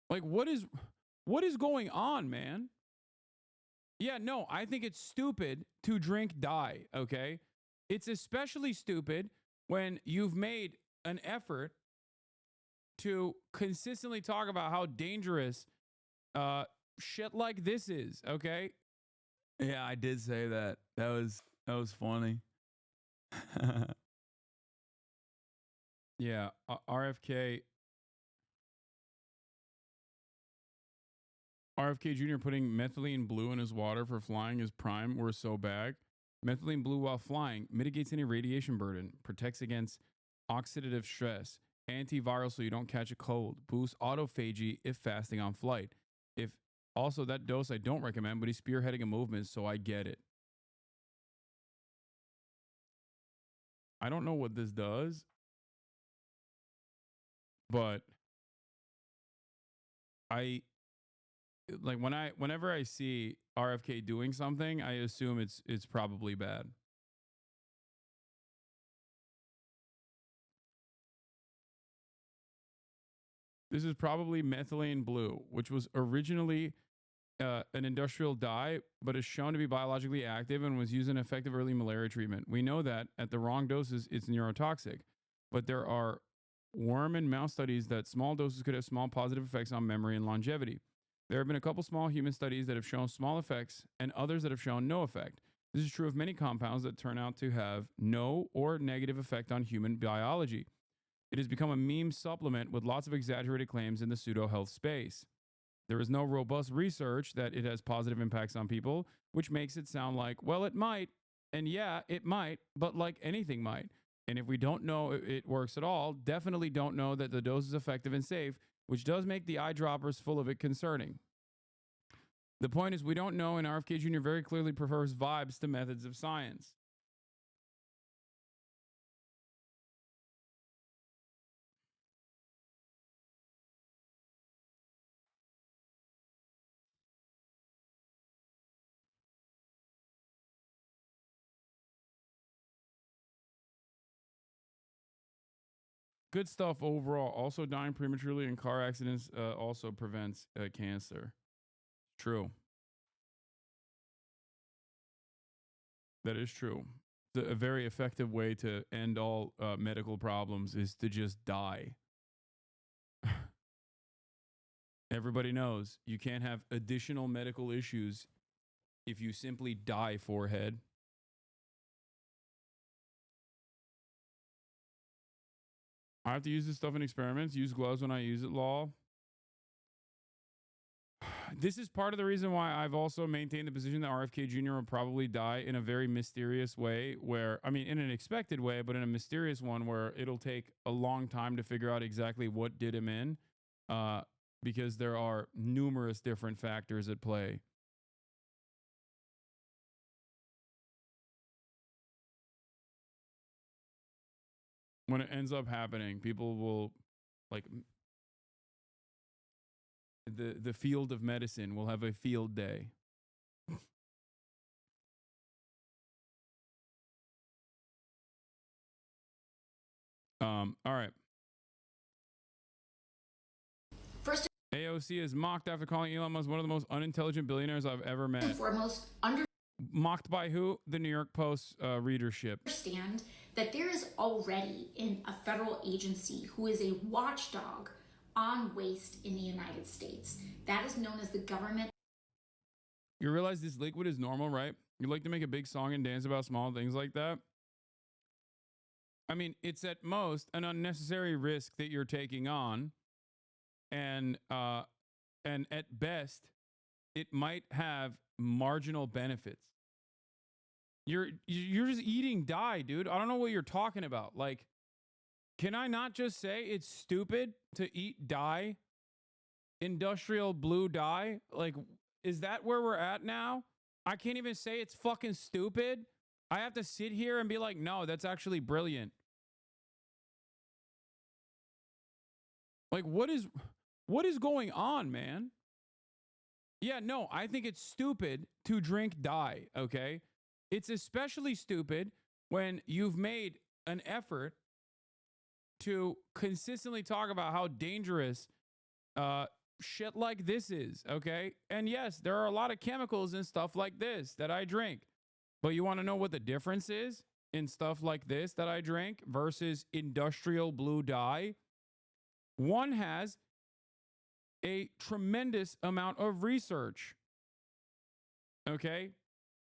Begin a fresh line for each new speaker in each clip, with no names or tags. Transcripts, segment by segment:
Like, what is going on, man? Yeah, no, I think it's stupid to drink dye, okay? It's especially stupid when you've made an effort to consistently talk about how dangerous shit like this is, okay? Yeah, I did say that. That was funny. Yeah, RFK Jr. putting methylene blue in his water for flying his prime were so bad. Methylene blue while flying mitigates any radiation burden, protects against oxidative stress, antiviral so you don't catch a cold, boosts autophagy if fasting on flight. If also that dose I don't recommend, but he's spearheading a movement, so I get it. I don't know what this does, but I like whenever I see RFK doing something, I assume it's probably bad. This is probably methylene blue, which was originally an industrial dye, but is shown to be biologically active and was used in effective early malaria treatment. We know that at the wrong doses, it's neurotoxic, but there are worm and mouse studies that small doses could have small positive effects on memory and longevity. There have been a couple small human studies that have shown small effects and others that have shown no effect. This is true of many compounds that turn out to have no or negative effect on human biology. It has become a meme supplement with lots of exaggerated claims in the pseudo health space. There is no robust research that it has positive impacts on people, which makes it sound like, well, it might. And yeah, it might, but like anything might. And if we don't know it works at all, definitely don't know that the dose is effective and safe, which does make the eyedroppers full of it concerning. The point is, we don't know, and RFK Jr. very clearly prefers vibes to methods of science. Good stuff overall. Also, dying prematurely in car accidents also prevents cancer. True. That is true. A very effective way to end all medical problems is to just die. Everybody knows you can't have additional medical issues if you simply die, forehead. I have to use this stuff in experiments. Use gloves when I use it, lol. This is part of the reason why I've also maintained the position that RFK Jr. will probably die in a very mysterious way, where, I mean, in an expected way, but in a mysterious one where it'll take a long time to figure out exactly what did him in, uh, because there are numerous different factors at play. When it ends up happening, people will, like, the field of medicine will have a field day. All right.
First
AOC is mocked after calling Elon Musk one of the most unintelligent billionaires I've ever met.
and foremost,
Mocked by who? The New York Post readership.
understand that there is already in a federal agency who is a watchdog on waste in the United States. That is known as the government.
You realize this liquid is normal, right? You like to make a big song and dance about small things like that. I mean, it's at most an unnecessary risk that you're taking on, and at best, it might have marginal benefits. You're just eating dye, dude. I don't know what you're talking about. Like, can I not just say it's stupid to eat dye? Industrial blue dye? Like, is that where we're at now? I can't even say it's fucking stupid. I have to sit here and be like, no, that's actually brilliant. Like, what is going on, man? Yeah, no, I think it's stupid to drink dye, okay? It's especially stupid when you've made an effort to consistently talk about how dangerous shit like this is, okay? And yes, there are a lot of chemicals in stuff like this that I drink. But you want to know what the difference is in stuff like this that I drink versus industrial blue dye? One has a tremendous amount of research, okay,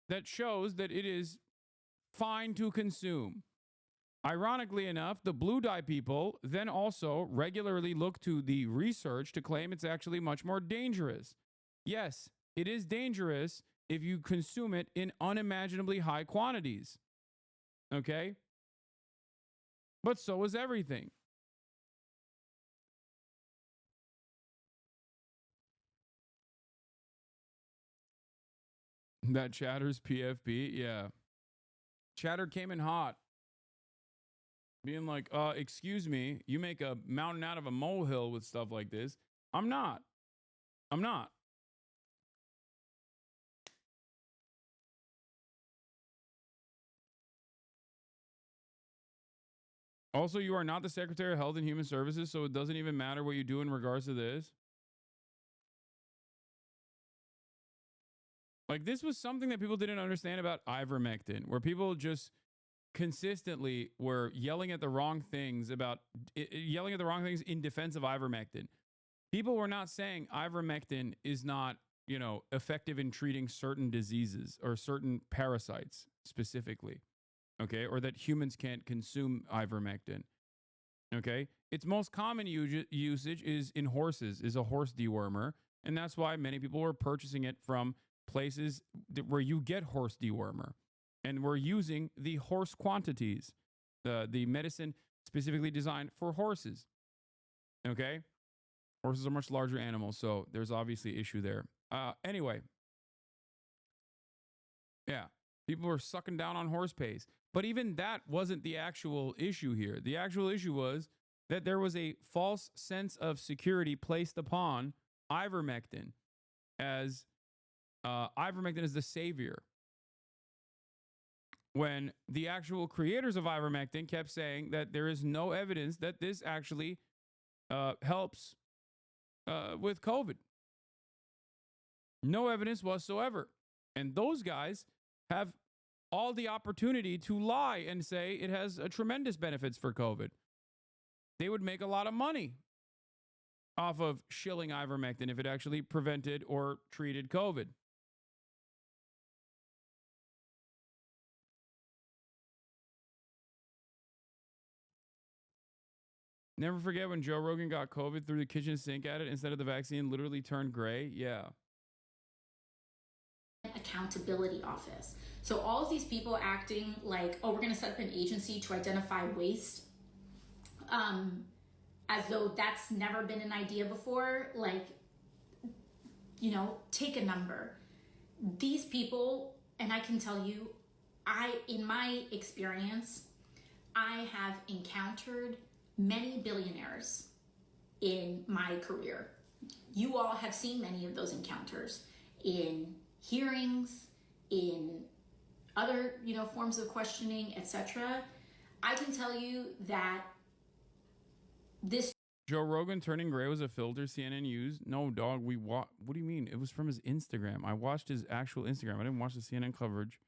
that shows that it is fine to consume. Ironically enough, the blue dye people then also regularly look to the research to claim it's actually much more dangerous. Yes, it is dangerous if you consume it in unimaginably high quantities. Okay? But so is everything. That Chatter's PFP, yeah. Chatter came in hot. Being like, excuse me, you make a mountain out of a molehill with stuff like this. I'm not. I'm not. Also, you are not the Secretary of Health and Human Services, so it doesn't even matter what you do in regards to this. Like, this was something that people didn't understand about ivermectin, where people just consistently were yelling at the wrong things in defense of ivermectin. People were not saying ivermectin is not, effective in treating certain diseases or certain parasites specifically. Okay, or that humans can't consume ivermectin. Okay, its most common usage is in horses, is a horse dewormer, and that's why many people were purchasing it from places where you get horse dewormer, and we're using the horse quantities, the medicine specifically designed for horses. Okay, horses are much larger animals, so there's obviously issue there. Anyway, yeah, people were sucking down on horse paste. But even that wasn't the actual issue here. The actual issue was that there was a false sense of security placed upon ivermectin as ivermectin is the savior. When the actual creators of ivermectin kept saying that there is no evidence that this actually helps with COVID. No evidence whatsoever. And those guys have all the opportunity to lie and say it has a tremendous benefits for COVID. They would make a lot of money off of shilling ivermectin if it actually prevented or treated COVID. Never forget when Joe Rogan got COVID, threw the kitchen sink at it instead of the vaccine, literally turned gray. Yeah.
Accountability office. So all of these people acting like, oh, we're going to set up an agency to identify waste, as though that's never been an idea before. Like, take a number. These people, and I can tell you, in my experience, I have encountered many billionaires in my career. You all have seen many of those encounters in hearings, in other, forms of questioning, etc. I can tell you that this
Joe Rogan turning gray was a filter CNN used. No, dog. What do you mean? It was from his Instagram. I watched his actual Instagram. I didn't watch the CNN coverage.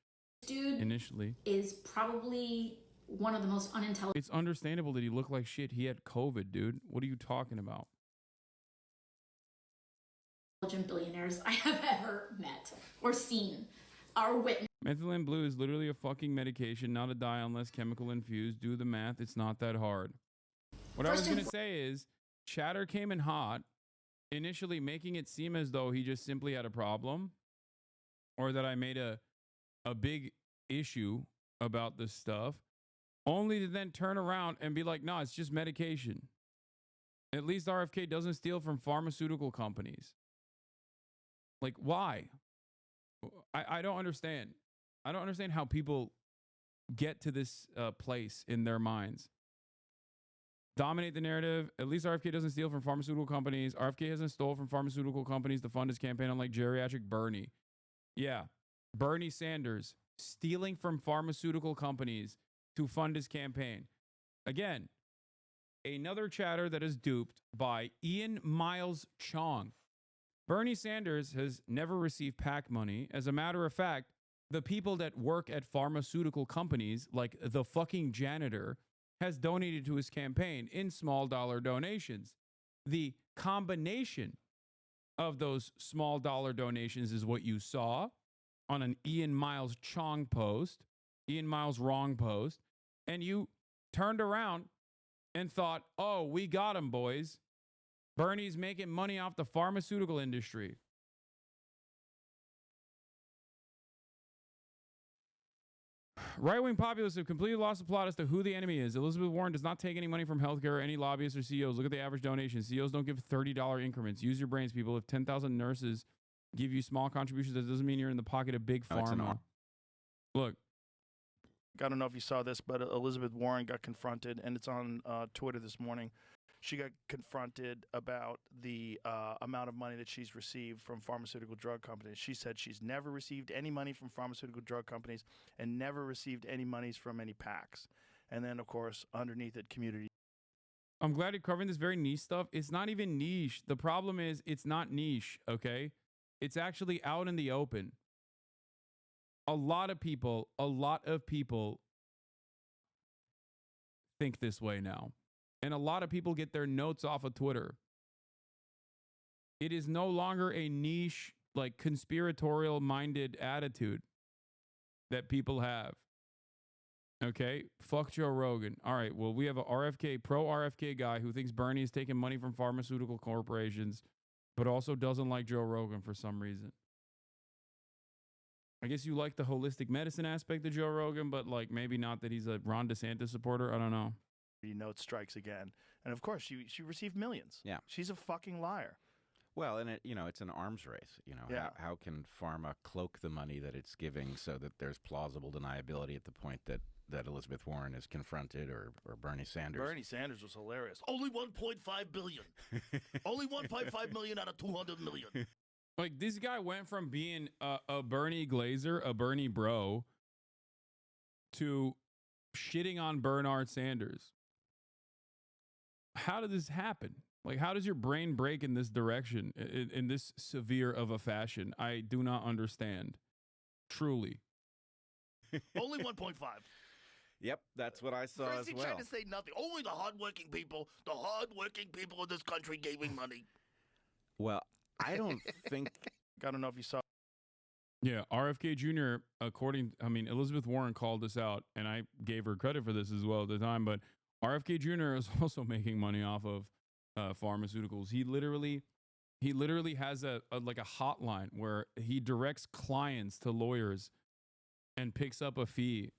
Dude
initially
is probably one of the most unintelligent.
It's understandable that he looked like shit. He had COVID, dude. What are you talking about?
Billionaires I have ever met or seen or witnessed.
Methylene blue is literally a fucking medication, not a dye unless chemical infused. Do the math. It's not that hard. What I was going to say is Chatter came in hot, initially making it seem as though he just simply had a problem or that I made a big issue about this stuff, only to then turn around and be like, no, it's just medication. At least RFK doesn't steal from pharmaceutical companies. Like, why? I don't understand. I don't understand how people get to this place in their minds. Dominate the narrative. At least RFK doesn't steal from pharmaceutical companies. RFK hasn't stole from pharmaceutical companies to fund his campaign, unlike geriatric Bernie. Yeah. Bernie Sanders stealing from pharmaceutical companies to fund his campaign. Again, Another chatter that is duped by Ian Miles Chong. Bernie Sanders has never received PAC money. As a matter of fact, the people that work at pharmaceutical companies, like the fucking janitor, has donated to his campaign in small dollar donations. The combination of those small dollar donations is what you saw on an Ian Miles Chong post, Ian Miles wrong post, and you turned around and thought, oh, we got him, boys. Bernie's making money off the pharmaceutical industry. Right-wing populists have completely lost the plot as to who the enemy is. Elizabeth Warren does not take any money from healthcare or any lobbyists or CEOs. Look at the average donation. CEOs don't give $30 increments. Use your brains, people. If 10,000 nurses give you small contributions, that doesn't mean you're in the pocket of big pharma. Look.
I don't know if you saw this, but Elizabeth Warren got confronted, and it's on Twitter this morning. She got confronted about the amount of money that she's received from pharmaceutical drug companies. She said she's never received any money from pharmaceutical drug companies and never received any monies from any PACs. And then, of course, underneath it, community.
I'm glad you're covering this very niche stuff. It's not even niche. The problem is it's not niche, okay? It's actually out in the open. A lot of people think this way now. And a lot of people get their notes off of Twitter. It is no longer a niche, like conspiratorial minded attitude that people have. Okay? Fuck Joe Rogan. All right, well, we have a pro RFK guy who thinks Bernie is taking money from pharmaceutical corporations, but also doesn't like Joe Rogan for some reason. I guess you like the holistic medicine aspect of Joe Rogan, but like maybe not that he's a Ron DeSantis supporter. I don't know.
Note strikes again. And of course, she received millions.
Yeah.
She's a fucking liar.
Well, and it's an arms race.
Yeah.
How can pharma cloak the money that it's giving so that there's plausible deniability at the point that Elizabeth Warren is confronted or Bernie Sanders?
Bernie Sanders was hilarious. Only 1.5 billion. Only 1.5 million out of 200 million.
Like, this guy went from being a Bernie Glazer, a Bernie bro, to shitting on Bernard Sanders. How did this happen? Like, how does your brain break in this direction, in this severe of a fashion? I do not understand. Truly.
Only 1.5.
Yep, that's what I saw as well.
Trying to say nothing. Only the hardworking people in this country giving money.
Well, I don't think.
I don't know if you saw.
Yeah, RFK Jr., Elizabeth Warren called this out, and I gave her credit for this as well at the time, but RFK Jr. is also making money off of pharmaceuticals. He literally has a hotline where he directs clients to lawyers and picks up a fee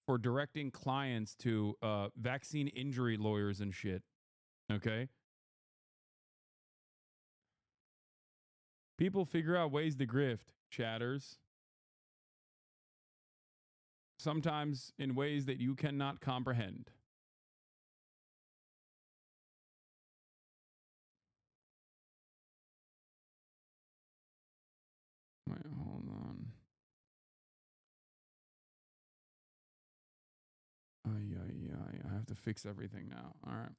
for directing clients to vaccine injury lawyers and shit. Okay? People figure out ways to grift, chatters. Sometimes in ways that you cannot comprehend. Wait, hold on. I have to fix everything now. All right.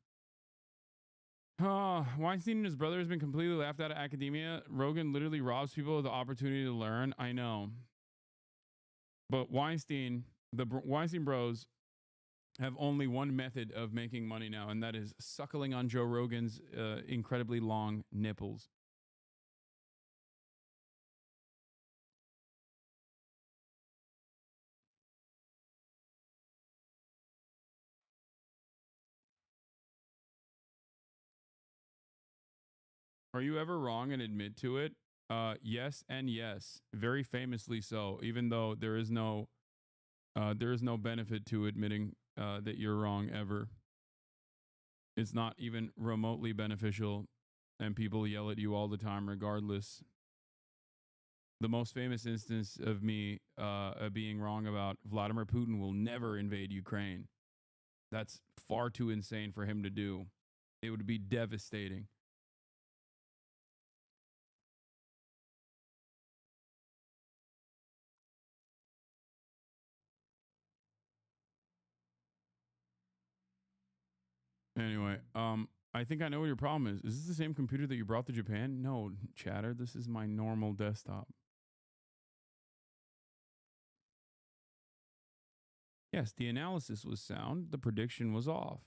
Weinstein and his brother has been completely laughed out of academia. Rogan literally robs people of the opportunity to learn. I know. But Weinstein bros have only one method of making money now, and that is suckling on Joe Rogan's incredibly long nipples. Are you ever wrong and admit to it? Yes and yes. Very famously so, even though there is no benefit to admitting that you're wrong ever. It's not even remotely beneficial, and people yell at you all the time regardless. The most famous instance of me being wrong about Vladimir Putin will never invade Ukraine. That's far too insane for him to do. It would be devastating. Anyway, I think I know what your problem is. Is this the same computer that you brought to Japan? No, chatter. This is my normal desktop. Yes, the analysis was sound. The prediction was off.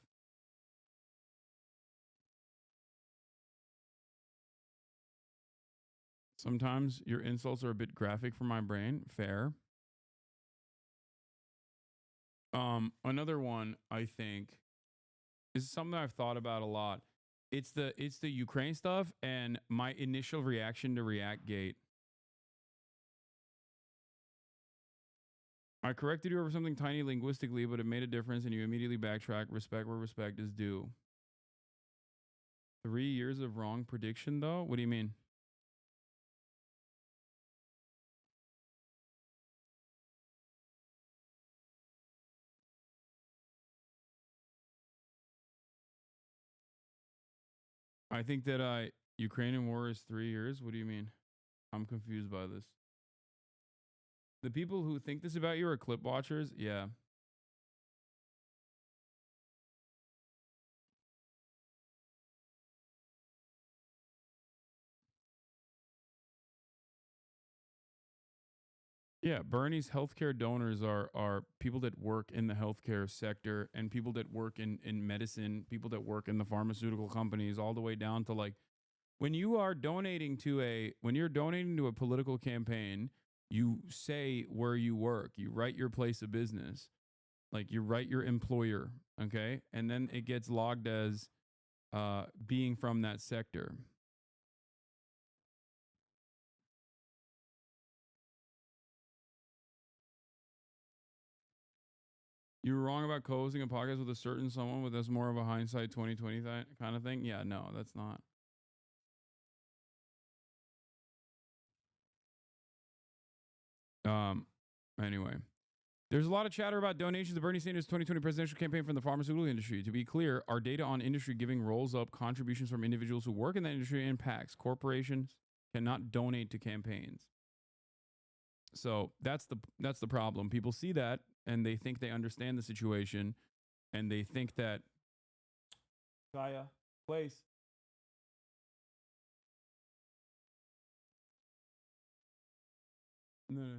Sometimes your insults are a bit graphic for my brain. Fair. Another one I think is something I've thought about a lot. It's the Ukraine stuff and my initial reaction to React-Gate. I corrected you over something tiny linguistically, but it made a difference and you immediately backtrack. Respect where respect is due. 3 years of wrong prediction, though? What do you mean? I think that Ukrainian war is 3 years. What do you mean? I'm confused by this. The people who think this about you are clip watchers? Yeah. Yeah, Bernie's healthcare donors are people that work in the healthcare sector and people that work in medicine, people that work in the pharmaceutical companies, all the way down to like when you're donating to a political campaign, you say where you work, you write your place of business, like you write your employer, okay, and then it gets logged as being from that sector. You were wrong about co-hosting a podcast with a certain someone, but that's more of a hindsight 2020 kind of thing. Yeah, no, that's not. Anyway, there's a lot of chatter about donations to Bernie Sanders' 2020 presidential campaign from the pharmaceutical industry. To be clear, our data on industry giving rolls up contributions from individuals who work in that industry and PACs. Corporations cannot donate to campaigns. So that's the problem. People see that and they think they understand the situation, and they think that Kaya place. No.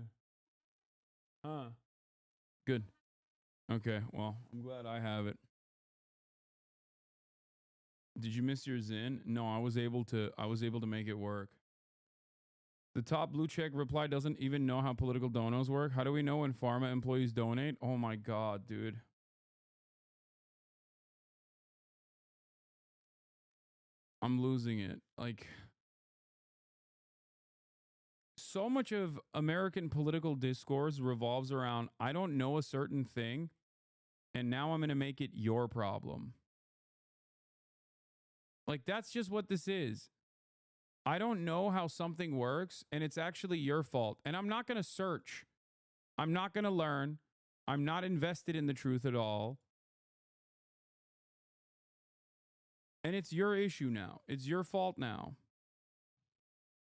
Good. Okay. Well, I'm glad I have it. Did you miss your Zin? No, I was able to make it work. The top blue check reply doesn't even know how political donos work. How do we know when pharma employees donate? Oh my god, dude. I'm losing it. Like, so much of American political discourse revolves around I don't know a certain thing, and now I'm going to make it your problem. Like, that's just what this is. I don't know how something works, and it's actually your fault. And I'm not going to search. I'm not going to learn. I'm not invested in the truth at all. And it's your issue now. It's your fault now.